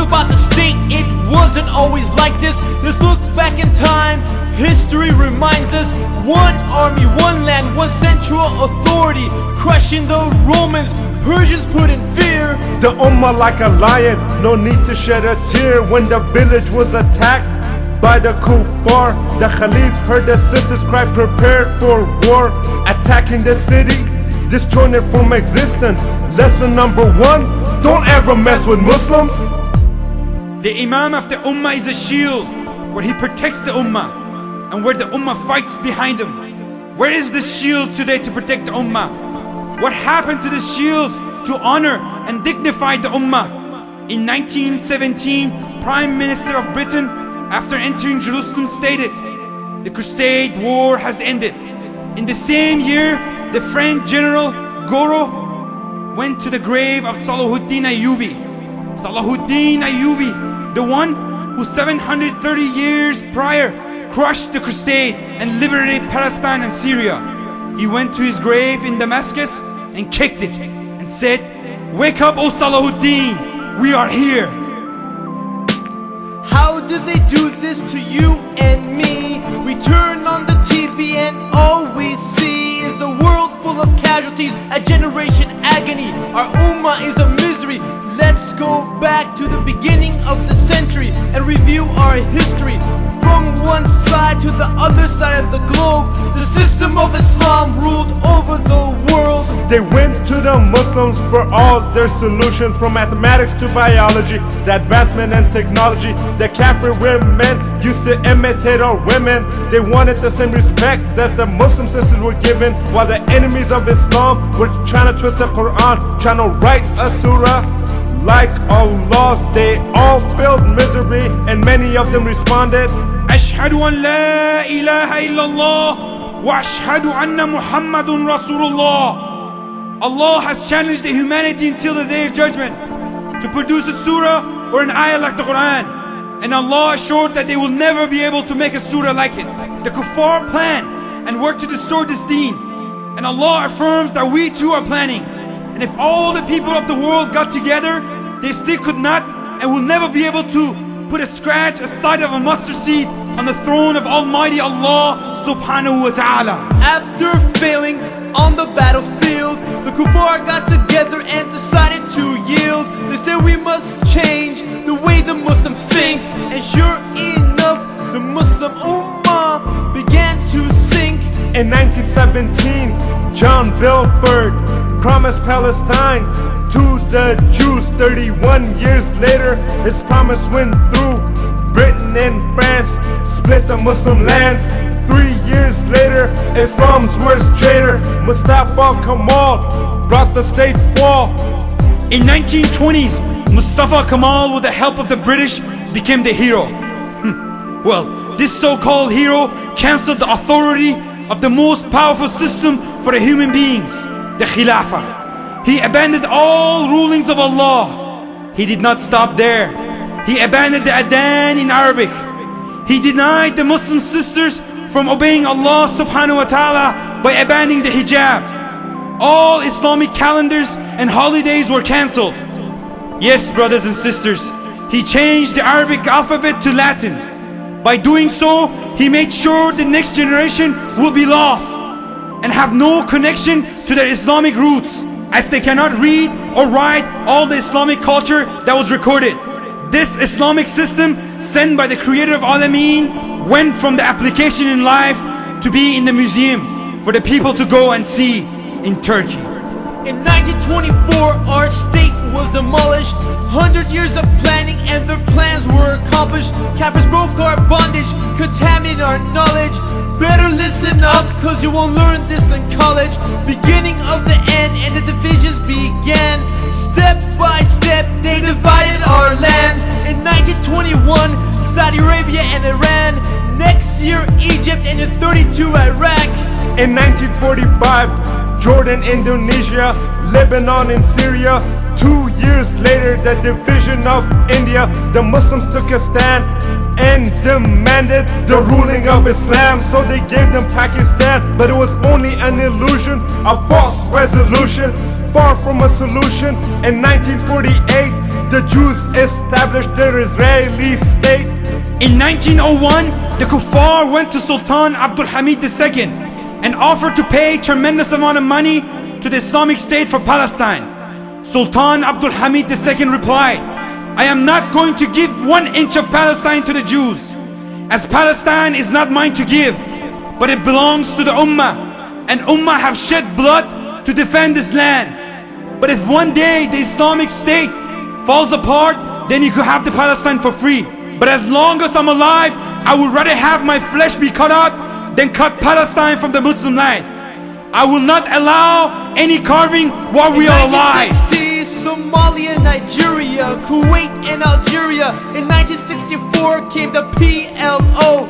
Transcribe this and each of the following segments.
about to state it wasn't always like this. Let's look back in time. History reminds us, one army, one land, one central authority, crushing the Romans, Persians put in fear. The Ummah like a lion, no need to shed a tear. When the village was attacked by the kuffar, the Khalif heard the sisters cry, prepared for war. Attacking the city, destroying it from existence. Lesson number one, don't ever mess with Muslims. The Imam of the Ummah is a shield, where he protects the Ummah, and where the Ummah fights behind him. Where is this shield today to protect the Ummah? What happened to this shield to honor and dignify the Ummah? In 1917, Prime Minister of Britain, after entering Jerusalem, stated, "The Crusade War has ended." In the same year, the French General Gouraud went to the grave of Salahuddin Ayyubi. Salahuddin Ayyubi, the one who 730 years prior crushed the Crusade and liberated Palestine and Syria. He went to his grave in Damascus and kicked it and said, "Wake up, O Salahuddin, we are here." How do they do this to you and me? We turn on the TV and all we see is a world full of casualties, a generation agony. Our Ummah is a misery. Let's go back to the beginning of the century and review our history. From one side to the other side of the globe, the system of Islam ruled over the world. They went to the Muslims for all their solutions, from mathematics to biology, the advancement and technology. The Kafir women used to imitate our women. They wanted the same respect that the Muslim sisters were given, while the enemies of Islam were trying to twist the Quran, trying to write a surah like Allah's. They all failed miserably, and many of them responded, "Ashhadu an la ilaha illallah wa ashhadu anna Muhammadun Rasulullah." Allah has challenged the humanity until the day of judgment to produce a surah or an ayah like the Quran, and Allah assured that they will never be able to make a surah like it. The kuffar plan and work to destroy this deen, and Allah affirms that we too are planning. And if all the people of the world got together, they still could not and will never be able to put a scratch, a size of a mustard seed on the throne of Almighty Allah subhanahu wa ta'ala. After failing on the battlefield, the kuffar got together and decided to yield. They said we must change the way the Muslims think, and sure enough, the Muslim Ummah began to sink. In 1917, John Belford promised Palestine to the Jews. 31 years later, his promise went through. Britain and France split the Muslim lands. 3 years later, Islam's worst traitor, Mustafa Kemal, brought the state's fall. In 1920s, Mustafa Kemal, with the help of the British, became the hero. Well, this so-called hero cancelled the authority of the most powerful system for the human beings, the Khilafah. He abandoned all rulings of Allah. He did not stop there. He abandoned the Adhan in Arabic. He denied the Muslim sisters from obeying Allah subhanahu wa ta'ala by abandoning the hijab. All Islamic calendars and holidays were cancelled. Yes, brothers and sisters, he changed the Arabic alphabet to Latin. By doing so, he made sure the next generation will be lost and have no connection to their Islamic roots, as they cannot read or write all the Islamic culture that was recorded. This Islamic system, sent by the creator of Alameen, went from the application in life to be in the museum for the people to go and see in Turkey. In 1924, our state was demolished. 100 years of planning and their plans were accomplished. Kafirs broke our bondage, contaminated our knowledge. Better listen up, cause you won't learn this in college. Beginning of the end and the divisions began. Step by step, they divided our lands. In 1921, Saudi Arabia and Iran. Next year, Egypt, and in 32, Iraq. In 1945, Jordan, Indonesia, Lebanon and Syria. 2 years later, the division of India. The Muslims took a stand and demanded the ruling of Islam, so they gave them Pakistan. But it was only an illusion, a false resolution, far from a solution. In 1948, the Jews established their Israeli state. In 1901, the Kuffar went to Sultan Abdul Hamid II and offered to pay tremendous amount of money to the Islamic State for Palestine. Sultan Abdul Hamid II replied, "I am not going to give 1 inch of Palestine to the Jews, as Palestine is not mine to give, but it belongs to the Ummah, and Ummah have shed blood to defend this land. But if one day the Islamic State falls apart, then you could have the Palestine for free. But as long as I'm alive, I would rather have my flesh be cut out than cut Palestine from the Muslim land. I will not allow any carving while we are alive." 1960s, Somalia, Nigeria, Kuwait and Algeria. In 1964 came the PLO,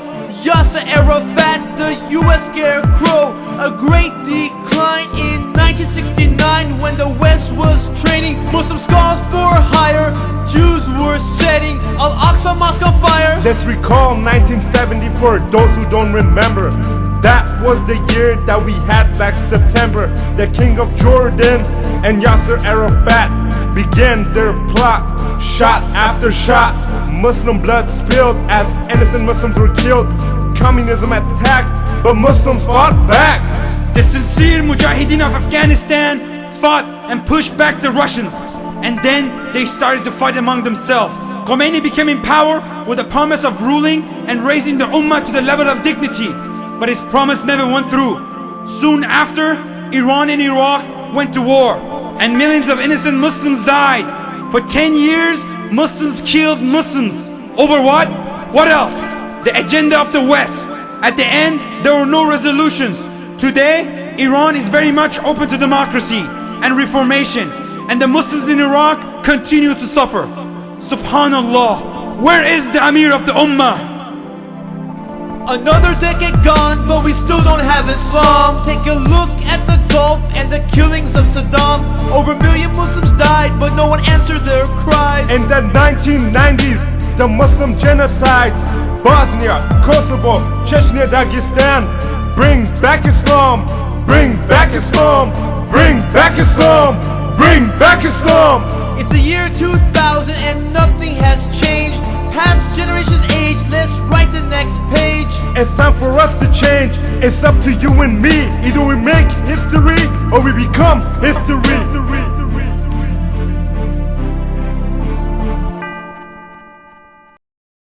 Yasser Arafat, the US scarecrow. A great decline in 1969 when the West was training Muslim scholars for hire. Jews were setting Al-Aqsa Mosque on fire. Let's recall 1974, those who don't remember. That was the year that we had Black September. The King of Jordan and Yasser Arafat began their plot. Shot after shot, Muslim blood spilled as innocent Muslims were killed. Communism attacked, but Muslims fought back. The sincere Mujahideen of Afghanistan fought and pushed back the Russians, and then they started to fight among themselves. Khomeini became in power with the promise of ruling and raising the Ummah to the level of dignity, but his promise never went through. Soon after, Iran and Iraq went to war, and millions of innocent Muslims died. For 10 years, Muslims killed Muslims. Over what? What else? The agenda of the West. At the end, there were no resolutions. Today, Iran is very much open to democracy and reformation, and the Muslims in Iraq continue to suffer. Subhanallah, where is the Amir of the Ummah? Another decade gone, but we still don't have Islam. Take a look at the Gulf and the killings of Saddam. Over 1 million Muslims died, but no one answered their cries. In the 1990s, the Muslim genocides, Bosnia, Kosovo, Chechnya, Dagestan. Bring back Islam, bring back Islam, bring back Islam, bring back Islam. It's the year 2000 and nothing has changed. Past generations age, let's write the next page. It's time for us to change. It's up to you and me. Either we make history or we become history.